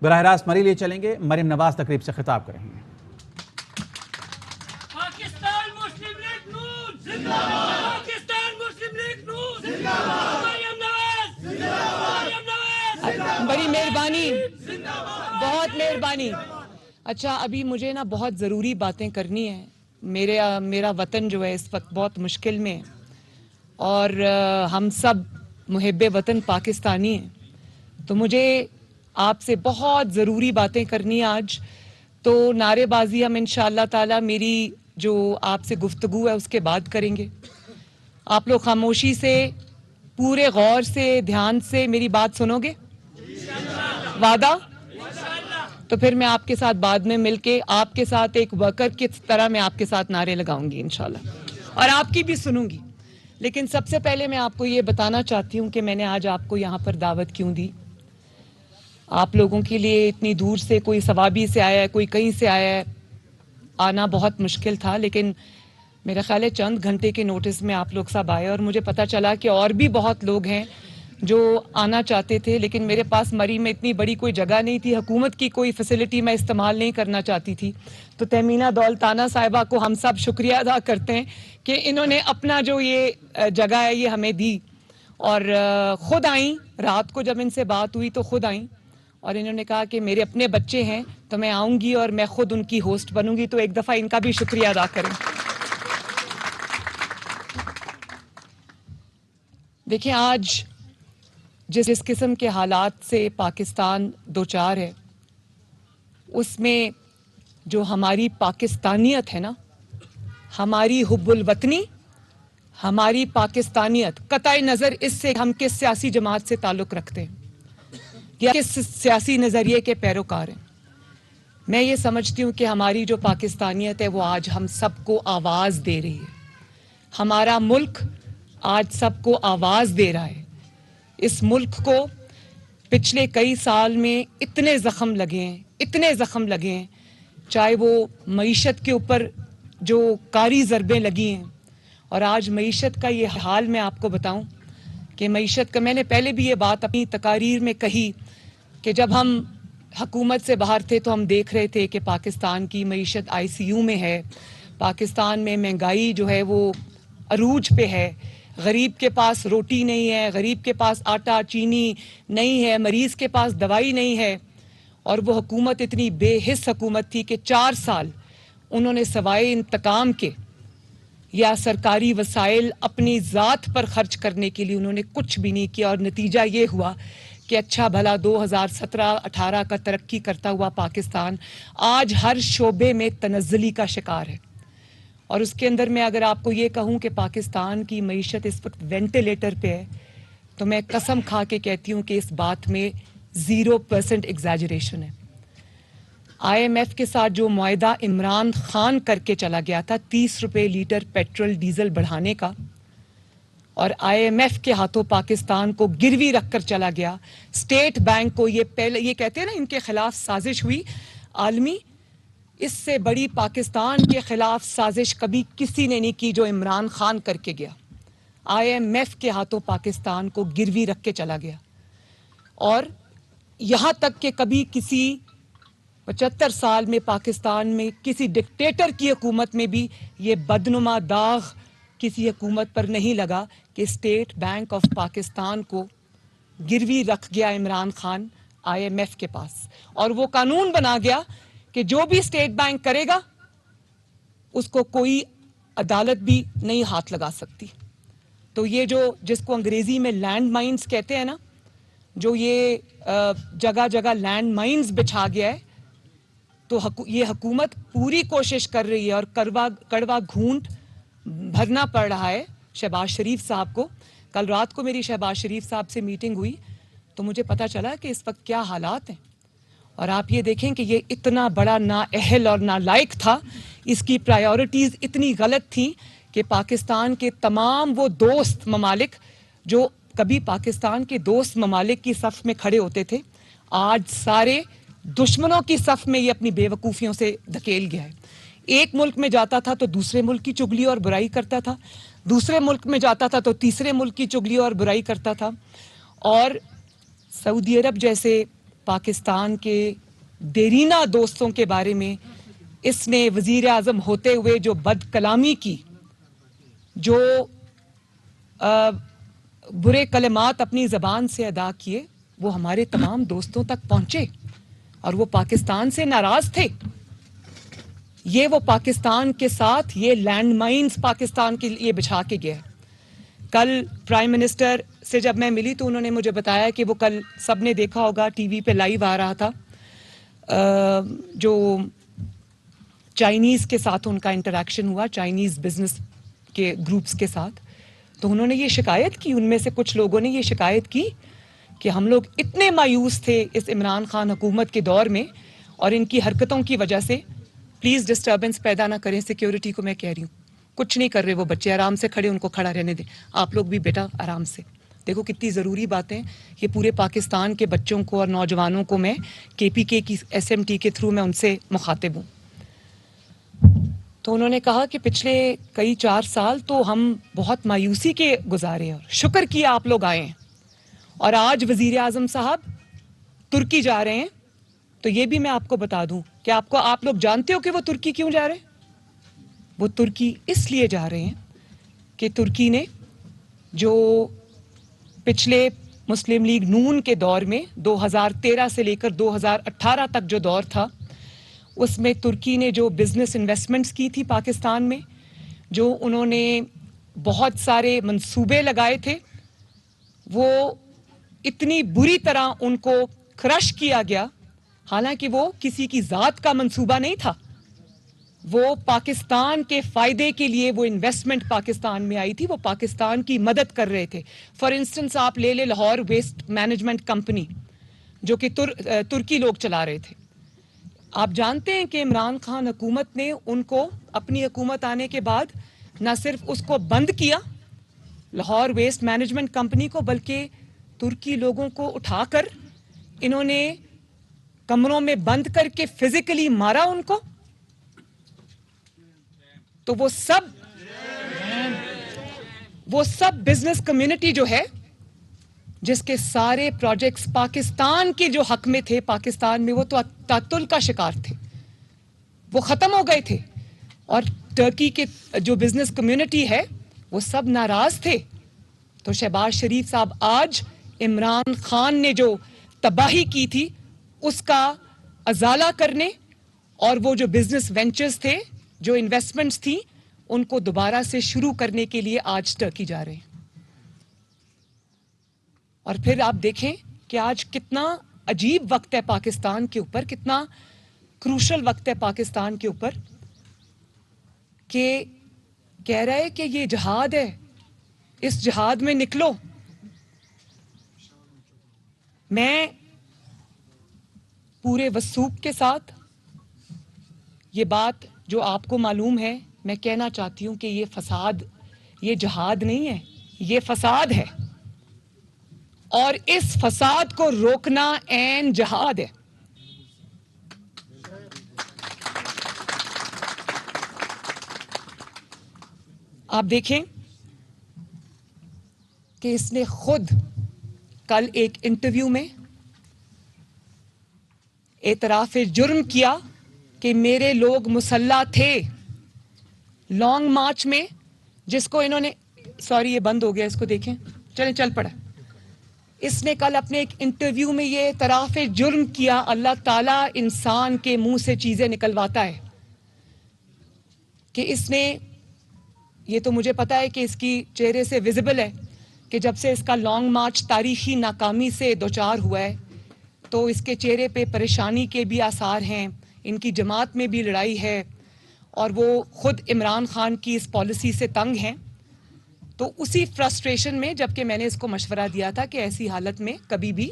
براہ راست مری لیے چلیں گے، مریم نواز تقریب سے خطاب کریں گے۔ پاکستان مسلم لیگ نون زندہ باد، پاکستان مسلم لیگ نون زندہ باد، مریم نواز زندہ باد، مریم نواز بڑی مہربانی، بہت مہربانی۔ اچھا، ابھی مجھے نا بہت ضروری باتیں کرنی ہیں۔ میرا وطن جو ہے اس وقت بہت مشکل میں ہے، اور ہم سب محب وطن پاکستانی ہیں، تو مجھے آپ سے بہت ضروری باتیں کرنی ہیں آج۔ تو نعرے بازی ہم انشاءاللہ تعالی میری جو آپ سے گفتگو ہے اس کے بعد کریں گے۔ آپ لوگ خاموشی سے، پورے غور سے، دھیان سے میری بات سنو گے؟ وعدہ؟ تو پھر میں آپ کے ساتھ بعد میں مل کے آپ کے ساتھ ایک ورکر کی طرح میں آپ کے ساتھ نعرے لگاؤں گی انشاءاللہ، اور آپ کی بھی سنوں گی۔ لیکن سب سے پہلے میں آپ کو یہ بتانا چاہتی ہوں کہ میں نے آج آپ کو یہاں پر دعوت کیوں دی۔ آپ لوگوں کے لیے اتنی دور سے، کوئی ثوابی سے آیا ہے، کوئی کہیں سے آیا ہے، آنا بہت مشکل تھا، لیکن میرا خیال ہے چند گھنٹے کے نوٹس میں آپ لوگ سب آئے، اور مجھے پتہ چلا کہ اور بھی بہت لوگ ہیں جو آنا چاہتے تھے، لیکن میرے پاس مری میں اتنی بڑی کوئی جگہ نہیں تھی، حکومت کی کوئی فیسلٹی میں استعمال نہیں کرنا چاہتی تھی۔ تو تہمینہ دولتانہ صاحبہ کو ہم سب شکریہ ادا کرتے ہیں کہ انہوں نے اپنا جو یہ جگہ ہے یہ ہمیں دی، اور خود آئیں۔ رات کو جب ان سے بات ہوئی تو خود آئیں، اور انہوں نے کہا کہ میرے اپنے بچے ہیں تو میں آؤں گی اور میں خود ان کی ہوسٹ بنوں گی، تو ایک دفعہ ان کا بھی شکریہ ادا کریں۔ دیکھیں، آج جس قسم کے حالات سے پاکستان دوچار ہے، اس میں جو ہماری پاکستانیت ہے نا، ہماری حب الوطنی، ہماری پاکستانیت، قطع نظر اس سے ہم کس سیاسی جماعت سے تعلق رکھتے ہیں یا کس سیاسی نظریے کے پیروکار ہیں، میں یہ سمجھتی ہوں کہ ہماری جو پاکستانیت ہے وہ آج ہم سب کو آواز دے رہی ہے۔ ہمارا ملک آج سب کو آواز دے رہا ہے۔ اس ملک کو پچھلے کئی سال میں اتنے زخم لگے ہیں، چاہے وہ معیشت کے اوپر جو کاری ضربیں لگی ہیں، اور آج معیشت کا یہ حال میں آپ کو بتاؤں کہ معیشت کا، میں نے پہلے بھی یہ بات اپنی تقاریر میں کہی کہ جب ہم حکومت سے باہر تھے تو ہم دیکھ رہے تھے کہ پاکستان کی معیشت ICU میں ہے، پاکستان میں مہنگائی جو ہے وہ عروج پہ ہے، غریب کے پاس روٹی نہیں ہے، غریب کے پاس آٹا چینی نہیں ہے، مریض کے پاس دوائی نہیں ہے، اور وہ حکومت اتنی بے حس حکومت تھی کہ 4 سال انہوں نے سوائے انتقام کے یا سرکاری وسائل اپنی ذات پر خرچ کرنے کے لیے انہوں نے کچھ بھی نہیں کیا، اور نتیجہ یہ ہوا کہ اچھا بھلا 2017-18 کا ترقی کرتا ہوا پاکستان آج ہر شعبے میں تنزلی کا شکار ہے۔ اور اس کے اندر میں اگر آپ کو یہ کہوں کہ پاکستان کی معیشت اس وقت وینٹیلیٹر پہ ہے، تو میں قسم کھا کے کہتی ہوں کہ اس بات میں 0% ایگزیجریشن ہے۔ IMF کے ساتھ جو معاہدہ عمران خان کر کے چلا گیا تھا 30 روپے لیٹر پیٹرول ڈیزل بڑھانے کا، اور IMF کے ہاتھوں پاکستان کو گروی رکھ کر چلا گیا، اسٹیٹ بینک کو یہ کہتے ہیں نا ان کے خلاف سازش ہوئی عالمی، اس سے بڑی پاکستان کے خلاف سازش کبھی کسی نے نہیں کی جو عمران خان کر کے گیا۔ IMF کے ہاتھوں پاکستان کو گروی رکھ کے چلا گیا، اور یہاں تک کہ کبھی کسی 75 سال میں پاکستان میں کسی ڈکٹیٹر کی حکومت میں بھی یہ بدنما داغ کسی حکومت پر نہیں لگا کہ اسٹیٹ بینک آف پاکستان کو گروی رکھ گیا عمران خان IMF کے پاس، اور وہ قانون بنا گیا کہ جو بھی اسٹیٹ بینک کرے گا اس کو کوئی عدالت بھی نہیں ہاتھ لگا سکتی۔ تو یہ جو جس کو انگریزی میں لینڈ مائنز کہتے ہیں نا، جو یہ جگہ جگہ لینڈ مائنز بچھا گیا ہے، تو یہ حکومت پوری کوشش کر رہی ہے، اور کڑوا گھونٹ بھرنا پڑ رہا ہے شہباز شریف صاحب کو۔ کل رات کو میری شہباز شریف صاحب سے میٹنگ ہوئی تو مجھے پتا چلا کہ اس وقت کیا حالات ہیں، اور آپ یہ دیکھیں کہ یہ اتنا بڑا نااہل اور نالائق تھا، اس کی پرائیورٹیز اتنی غلط تھیں کہ پاکستان کے تمام وہ دوست ممالک جو کبھی پاکستان کے دوست ممالک کی صف میں کھڑے ہوتے تھے، آج سارے دشمنوں کی صف میں یہ اپنی بے وقوفیوں سے دھکیل گیا ہے۔ ایک ملک میں جاتا تھا تو دوسرے ملک کی چگلی اور برائی کرتا تھا، دوسرے ملک میں جاتا تھا تو تیسرے ملک کی چگلی اور برائی کرتا تھا، اور سعودی عرب جیسے پاکستان کے دیرینہ دوستوں کے بارے میں اس نے وزیر اعظم ہوتے ہوئے جو بد کلامی کی، جو برے کلمات اپنی زبان سے ادا کیے، وہ ہمارے تمام دوستوں تک پہنچے اور وہ پاکستان سے ناراض تھے. یہ وہ پاکستان کے ساتھ یہ لینڈ مائنز پاکستان کے لیے بچھا کے گیا. کل پرائم منسٹر سے جب میں ملی تو انہوں نے مجھے بتایا کہ وہ کل سب نے دیکھا ہوگا ٹی وی پہ لائیو آ رہا تھا جو چائنیز کے ساتھ ان کا انٹریکشن ہوا، چائنیز بزنس کے گروپس کے ساتھ. تو انہوں نے یہ شکایت کی، ان میں سے کچھ لوگوں نے یہ شکایت کی کہ ہم لوگ اتنے مایوس تھے اس عمران خان حکومت کے دور میں اور ان کی حرکتوں کی وجہ سے. پلیز ڈسٹربنس پیدا نہ کریں سیکیورٹی کو، میں کہہ رہی ہوں کچھ نہیں کر رہے وہ بچے، آرام سے کھڑے، ان کو کھڑا رہنے دیں. آپ لوگ بھی بیٹا آرام سے دیکھو کتنی ضروری باتیں یہ پورے پاکستان کے بچوں کو اور نوجوانوں کو میں KPK کی SMT کے تھرو میں ان سے مخاطب ہوں. تو انہوں نے کہا کہ پچھلے کئی 4 سال تو ہم بہت مایوسی کے گزارے اور شکر کیا آپ لوگ آئے ہیں، اور آج وزیر اعظم صاحب ترکی جا رہے ہیں. تو یہ بھی میں آپ کو بتا دوں کہ آپ لوگ جانتے ہو کہ وہ ترکی کیوں جا رہے ہیں؟ وہ ترکی اس لیے جا رہے ہیں کہ ترکی نے جو پچھلے مسلم لیگ نون کے دور میں 2013 سے لے کر 2018 تک جو دور تھا، اس میں ترکی نے جو بزنس انویسٹمنٹس کی تھی پاکستان میں، جو انہوں نے بہت سارے منصوبے لگائے تھے، وہ اتنی بری طرح ان کو کرش کیا گیا. حالانکہ وہ کسی کی ذات کا منصوبہ نہیں تھا، وہ پاکستان کے فائدے کے لیے وہ انویسٹمنٹ پاکستان میں آئی تھی، وہ پاکستان کی مدد کر رہے تھے. فار انسٹنس آپ لے لیں لاہور ویسٹ مینجمنٹ کمپنی جو کہ ترکی لوگ چلا رہے تھے. آپ جانتے ہیں کہ عمران خان حکومت نے ان کو اپنی حکومت آنے کے بعد نہ صرف اس کو بند کیا لاہور ویسٹ مینجمنٹ کمپنی کو، بلکہ ترکی لوگوں کو اٹھا کر انہوں نے کمروں میں بند کر کے فزیکلی مارا ان کو. تو وہ سب بزنس کمیونٹی جو ہے جس کے سارے پروجیکٹس پاکستان کے جو حق میں تھے پاکستان میں، وہ تو تعطل کا شکار تھے، وہ ختم ہو گئے تھے. اور ترکی کے جو بزنس کمیونٹی ہے وہ سب ناراض تھے. تو شہباز شریف صاحب آج عمران خان نے جو تباہی کی تھی اس کا ازالہ کرنے اور وہ جو بزنس وینچرز تھے، جو انویسٹمنٹس تھیں، ان کو دوبارہ سے شروع کرنے کے لیے آج ترکی جا رہے ہیں. اور پھر آپ دیکھیں کہ آج کتنا عجیب وقت ہے پاکستان کے اوپر، کتنا کروشل وقت ہے پاکستان کے اوپر، کہ کہہ رہا ہے کہ یہ جہاد ہے، اس جہاد میں نکلو. میں پورے وثوق کے ساتھ یہ بات جو آپ کو معلوم ہے میں کہنا چاہتی ہوں کہ یہ فساد، یہ جہاد نہیں ہے، یہ فساد ہے، اور اس فساد کو روکنا عین جہاد ہے. آپ دیکھیں کہ اس نے خود کل ایک انٹرویو میں اعتراف جرم کیا کہ میرے لوگ مسلح تھے لانگ مارچ میں، جس کو انہوں نے یہ بند ہو گیا، اس کو دیکھیں، چل پڑا. اس نے کل اپنے ایک انٹرویو میں یہ اعتراف جرم کیا. اللہ تعالیٰ انسان کے منہ سے چیزیں نکلواتا ہے کہ اس نے، یہ تو مجھے پتا ہے کہ اس کی چہرے سے ویزیبل ہے کہ جب سے اس کا لانگ مارچ تاریخی ناکامی سے دوچار ہوا ہے تو اس کے چہرے پہ پریشانی کے بھی آثار ہیں، ان کی جماعت میں بھی لڑائی ہے، اور وہ خود عمران خان کی اس پالیسی سے تنگ ہیں. تو اسی فرسٹریشن میں جبکہ میں نے اس کو مشورہ دیا تھا کہ ایسی حالت میں کبھی بھی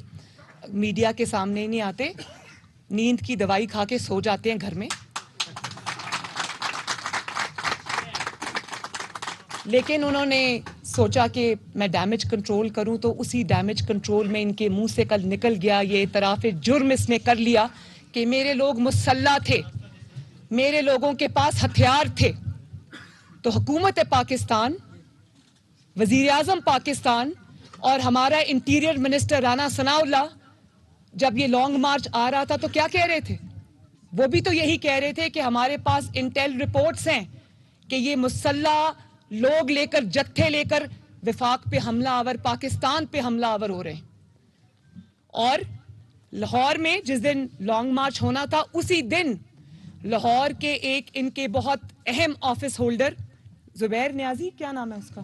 میڈیا کے سامنے نہیں آتے، نیند کی دوائی کھا کے سو جاتے ہیں گھر میں. لیکن انہوں نے سوچا کہ میں ڈیمیج کنٹرول کروں، تو اسی ڈیمیج کنٹرول میں ان کے منہ سے کل نکل گیا یہ اعتراف جرم اس نے کر لیا کہ میرے لوگ مسلح تھے، میرے لوگوں کے پاس ہتھیار تھے. تو حکومت پاکستان، وزیر اعظم پاکستان اور ہمارا انٹیریئر منسٹر رانا ثناء اللہ جب یہ لانگ مارچ آ رہا تھا تو کیا کہہ رہے تھے؟ وہ بھی تو یہی کہہ رہے تھے کہ ہمارے پاس انٹیل رپورٹس ہیں کہ یہ مسلح لوگ لے کر جتھے لے کر وفاق پہ حملہ آور پاکستان پہ حملہ آور ہو رہے ہیں. اور لاہور میں جس دن لانگ مارچ ہونا تھا اسی دن لاہور کے ایک ان کے بہت اہم آفس ہولڈر زبیر نیازی کیا نام ہے اس کا،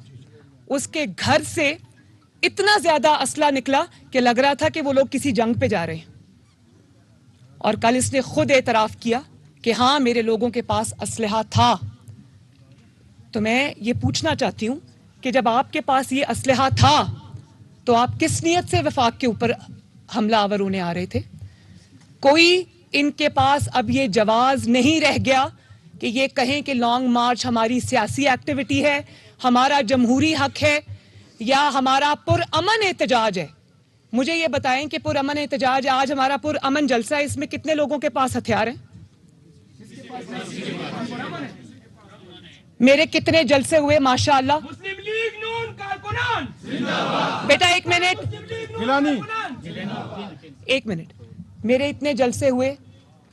اس کے گھر سے اتنا زیادہ اسلحہ نکلا کہ لگ رہا تھا کہ وہ لوگ کسی جنگ پہ جا رہے ہیں. اور کل اس نے خود اعتراف کیا کہ ہاں میرے لوگوں کے پاس اسلحہ تھا. تو میں یہ پوچھنا چاہتی ہوں کہ جب آپ کے پاس یہ اسلحہ تھا تو آپ کس نیت سے وفاق کے اوپر حملہ آور ہونے آ رہے تھے؟ کوئی ان کے پاس اب یہ جواز نہیں رہ گیا کہ یہ کہیں کہ لانگ مارچ ہماری سیاسی ایکٹیویٹی ہے، ہمارا جمہوری حق ہے یا ہمارا پرامن احتجاج ہے. مجھے یہ بتائیں کہ پرامن احتجاج ہے، آج ہمارا پرامن جلسہ ہے، اس میں کتنے لوگوں کے پاس ہتھیار ہیں؟ میرے کتنے جلسے ہوئے ماشاءاللہ. مسلم لیگ نون کارکنان زندہ باد. بیٹا ایک منٹ، گیلانی ایک منٹ. میرے اتنے جلسے ہوئے،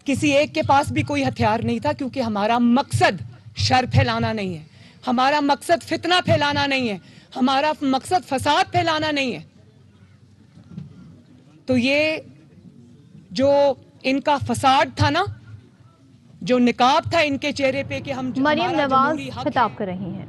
کسی ایک کے پاس بھی کوئی ہتھیار نہیں تھا، کیونکہ ہمارا مقصد شر پھیلانا نہیں ہے، ہمارا مقصد فتنہ پھیلانا نہیں ہے، ہمارا مقصد فساد پھیلانا نہیں ہے. تو یہ جو ان کا فساد تھا نا، جو نقاب تھا ان کے چہرے پہ کہ ہم مریم ہمارا نواز جمہوری حق ہے. خطاب کر رہی ہیں.